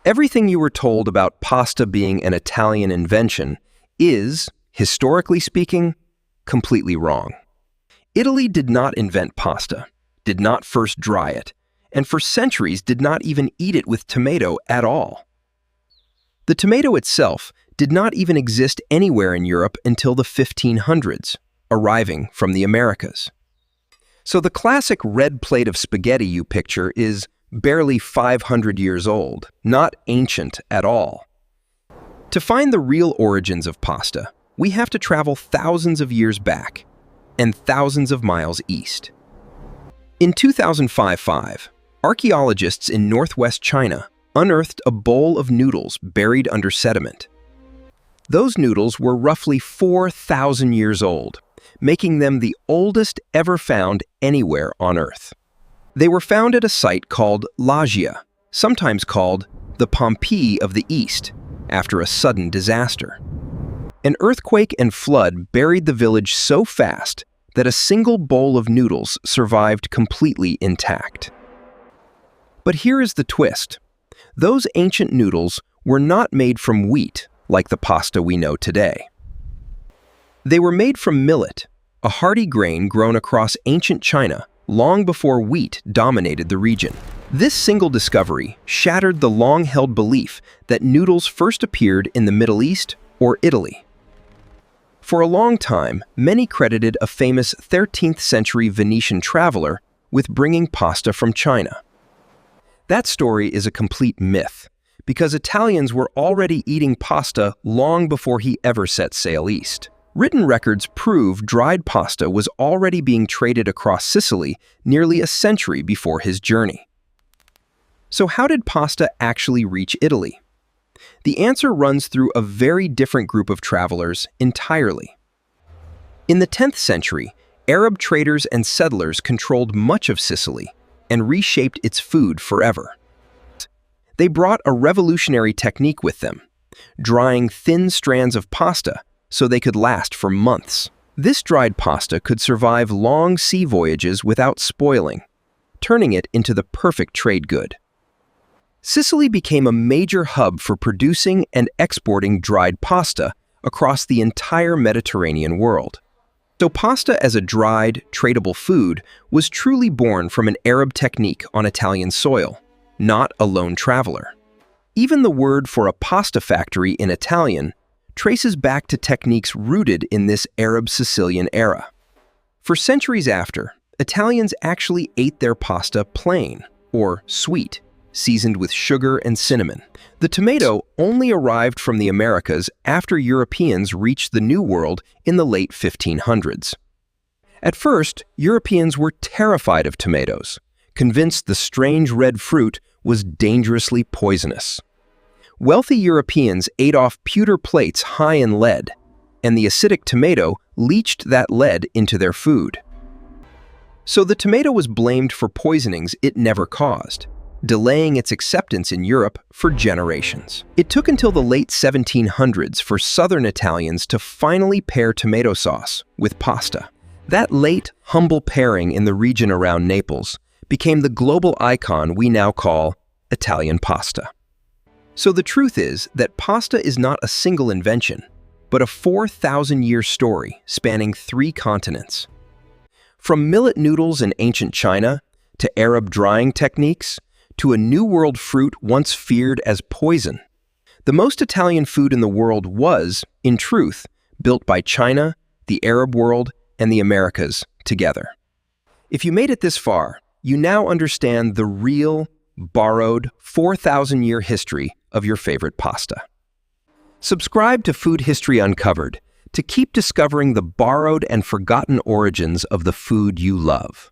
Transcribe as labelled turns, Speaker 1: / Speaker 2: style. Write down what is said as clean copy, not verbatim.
Speaker 1: Everything you were told about pasta being an Italian invention is, historically speaking, completely wrong. Italy did not invent pasta, did not first dry it, and for centuries did not even eat it with tomato at all. The tomato itself did not even exist anywhere in Europe until the 1500s, arriving from the Americas. So the classic red plate of spaghetti you picture is barely 500 years old, not ancient at all. To find the real origins of pasta, we have to travel thousands of years back and thousands of miles east. In 2005, archaeologists in northwest China unearthed a bowl of noodles buried under sediment. Those noodles were roughly 4,000 years old, making them the oldest ever found anywhere on Earth. They were found at a site called Laggia, sometimes called the Pompeii of the East, after a sudden disaster. An earthquake and flood buried the village so fast that a single bowl of noodles survived completely intact. But here is the twist. Those ancient noodles were not made from wheat like the pasta we know today. They were made from millet, a hardy grain grown across ancient China long before wheat dominated the region. This single discovery shattered the long-held belief that noodles first appeared in the Middle East or Italy. For a long time, many credited a famous 13th century Venetian traveler with bringing pasta from China. That story is a complete myth, because Italians were already eating pasta long before he ever set sail east. Written records prove dried pasta was already being traded across Sicily nearly a century before his journey. So how did pasta actually reach Italy? The answer runs through a very different group of travelers entirely. In the 10th century, Arab traders and settlers controlled much of Sicily and reshaped its food forever. They brought a revolutionary technique with them, drying thin strands of pasta so they could last for months. This dried pasta could survive long sea voyages without spoiling, turning it into the perfect trade good. Sicily became a major hub for producing and exporting dried pasta across the entire Mediterranean world. So pasta as a dried, tradable food was truly born from an Arab technique on Italian soil, not a lone traveler. Even the word for a pasta factory in Italian traces back to techniques rooted in this Arab Sicilian era. For centuries after, Italians actually ate their pasta plain, or sweet, seasoned with sugar and cinnamon. The tomato only arrived from the Americas after Europeans reached the New World in the late 1500s. At first, Europeans were terrified of tomatoes, convinced the strange red fruit was dangerously poisonous. Wealthy Europeans ate off pewter plates high in lead, and the acidic tomato leached that lead into their food. So the tomato was blamed for poisonings it never caused, delaying its acceptance in Europe for generations. It took until the late 1700s for southern Italians to finally pair tomato sauce with pasta. That late, humble pairing in the region around Naples became the global icon we now call Italian pasta. So the truth is that pasta is not a single invention, but a 4,000-year story spanning 3 continents. From millet noodles in ancient China, to Arab drying techniques, to a New World fruit once feared as poison, the most Italian food in the world was, in truth, built by China, the Arab world, and the Americas together. If you made it this far, you now understand the real, borrowed, 4,000-year history of your favorite pasta. Subscribe to Food History Uncovered to keep discovering the borrowed and forgotten origins of the food you love.